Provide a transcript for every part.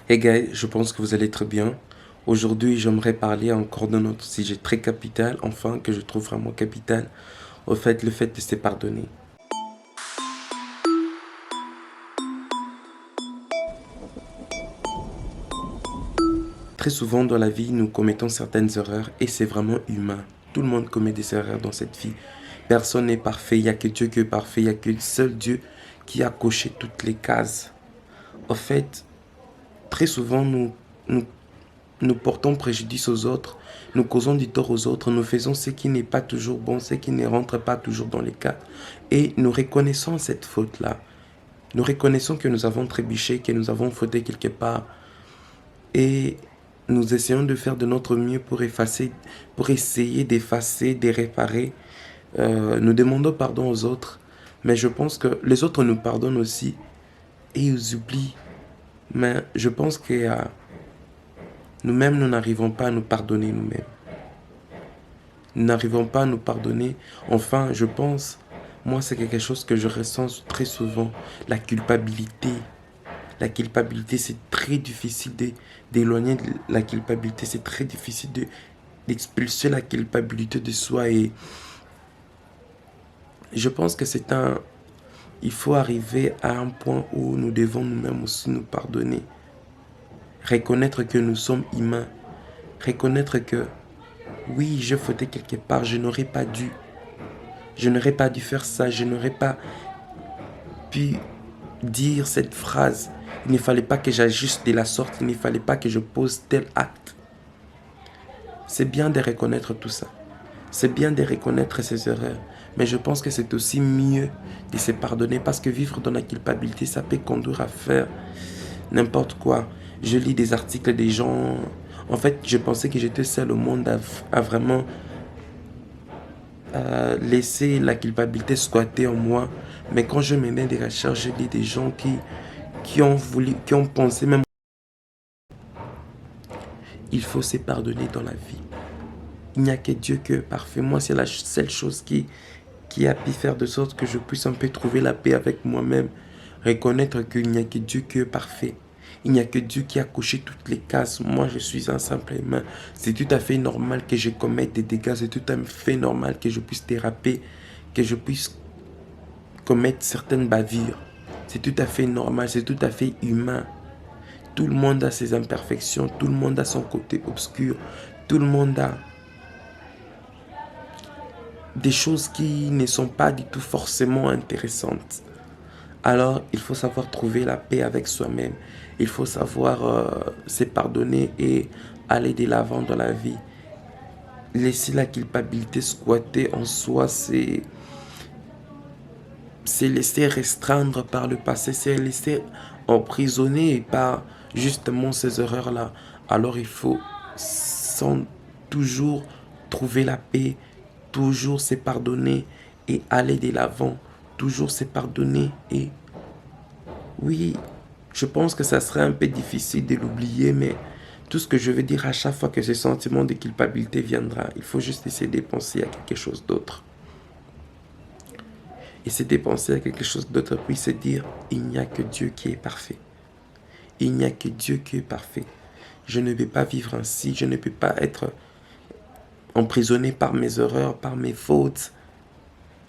Hey guys, je pense que vous allez très bien. Aujourd'hui, j'aimerais parler encore d'un autre sujet très capital, enfin que je trouve vraiment capital, au fait, le fait de se pardonner. Très souvent dans la vie, nous commettons certaines erreurs et c'est vraiment humain. Tout le monde commet des erreurs dans cette vie. Personne n'est parfait, il n'y a que Dieu qui est parfait, il n'y a que seul Dieu qui a coché toutes les cases. Au fait, très souvent, nous nous portons préjudice aux autres, nous causons du tort aux autres, nous faisons ce qui n'est pas toujours bon, ce qui ne rentre pas toujours dans les cadres. Et nous reconnaissons cette faute-là. Nous reconnaissons que nous avons trébuché, que nous avons fauté quelque part. Et nous essayons de faire de notre mieux pour effacer, pour essayer d'effacer, de réparer. Nous demandons pardon aux autres. Mais je pense que les autres nous pardonnent aussi et ils oublient. Mais je pense que nous-mêmes, nous n'arrivons pas à nous pardonner nous-mêmes. Nous n'arrivons pas à nous pardonner. Enfin, je pense, moi, c'est quelque chose que je ressens très souvent, la culpabilité. La culpabilité, c'est très difficile d'éloigner de la culpabilité, c'est très difficile d'expulser la culpabilité de soi. Et je pense que il faut arriver à un point où nous devons nous-mêmes aussi nous pardonner. Reconnaître que nous sommes humains. Reconnaître que, oui, je fautais quelque part, je n'aurais pas dû. Je n'aurais pas dû faire ça, je n'aurais pas pu dire cette phrase. Il ne fallait pas que j'agisse de la sorte, il ne fallait pas que je pose tel acte. C'est bien de reconnaître tout ça. C'est bien de reconnaître ses erreurs. Mais je pense que c'est aussi mieux de se pardonner parce que vivre dans la culpabilité, ça peut conduire à faire n'importe quoi. Je lis des articles des gens. En fait, je pensais que j'étais seul au monde à vraiment laisser la culpabilité squatter en moi. Mais quand je menais des recherches, je lis des gens qui ont voulu, qui ont pensé même il faut se pardonner dans la vie. Il n'y a que Dieu qui est parfait. Moi, c'est la seule chose qui a pu faire de sorte que je puisse un peu trouver la paix avec moi-même. Reconnaître qu'il n'y a que Dieu qui est parfait. Il n'y a que Dieu qui a coché toutes les cases. Moi, je suis un simple humain. C'est tout à fait normal que je commette des dégâts. C'est tout à fait normal que je puisse déraper, que je puisse commettre certaines bavures. C'est tout à fait normal, c'est tout à fait humain. Tout le monde a ses imperfections, tout le monde a son côté obscur, tout le monde a des choses qui ne sont pas du tout forcément intéressantes. Alors, il faut savoir trouver la paix avec soi-même. Il faut savoir se pardonner et aller de l'avant dans la vie. Laisser la culpabilité squatter en soi, c'est laisser restreindre par le passé, c'est laisser emprisonner par justement ces erreurs-là. Alors il faut sans toujours trouver la paix, toujours se pardonner et aller de l'avant, toujours se pardonner. Et oui, je pense que ça serait un peu difficile de l'oublier, mais tout ce que je veux dire à chaque fois que ce sentiment de culpabilité viendra, il faut juste essayer de penser à quelque chose d'autre. Et c'est de penser à quelque chose d'autre, puis se dire, il n'y a que Dieu qui est parfait. Il n'y a que Dieu qui est parfait. Je ne vais pas vivre ainsi, je ne peux pas être emprisonné par mes erreurs, par mes fautes.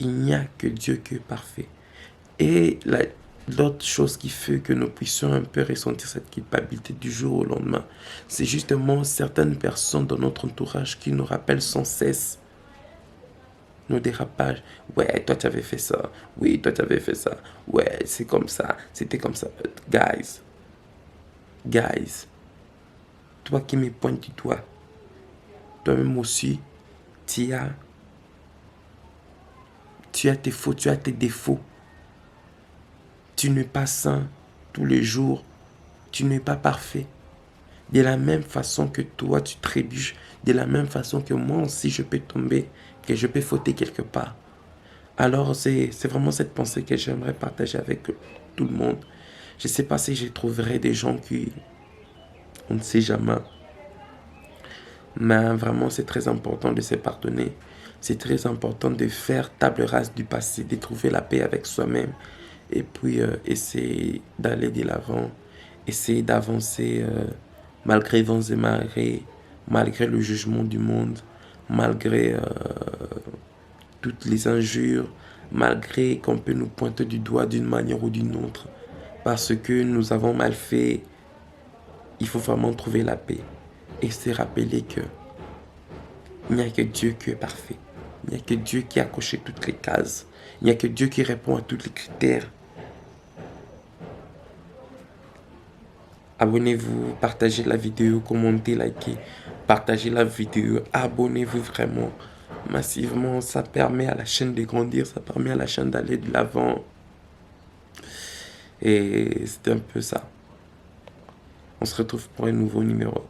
Il n'y a que Dieu qui est parfait. Et l'autre chose qui fait que nous puissions un peu ressentir cette culpabilité du jour au lendemain, c'est justement certaines personnes dans notre entourage qui nous rappellent sans cesse nos dérapages. Ouais, toi tu avais fait ça. Oui, toi tu avais fait ça. Ouais, c'est comme ça. C'était comme ça. Guys, toi qui me pointes du doigt, toi-même aussi, tu as, tu as tes fautes, tu as tes défauts. Tu n'es pas sain tous les jours. Tu n'es pas parfait. De la même façon que toi, tu trébuches, de la même façon que moi aussi, je peux tomber, que je peux fauter quelque part. Alors, c'est vraiment cette pensée que j'aimerais partager avec tout le monde. Je ne sais pas si je trouverai des gens qui... On ne sait jamais. Mais vraiment, c'est très important de se pardonner. C'est très important de faire table rase du passé, de trouver la paix avec soi-même. Et puis, essayer d'aller de l'avant essayer d'avancer malgré vents et marées, malgré le jugement du monde, malgré toutes les injures, malgré qu'on peut nous pointer du doigt d'une manière ou d'une autre, parce que nous avons mal fait. Il faut vraiment trouver la paix et se rappeler que il n'y a que Dieu qui est parfait. Il n'y a que Dieu qui a coché toutes les cases. Il n'y a que Dieu qui répond à tous les critères. Abonnez-vous, partagez la vidéo, commentez, likez, partagez la vidéo, abonnez-vous vraiment massivement. Ça permet à la chaîne de grandir, ça permet à la chaîne d'aller de l'avant. Et c'était un peu ça. On se retrouve pour un nouveau numéro.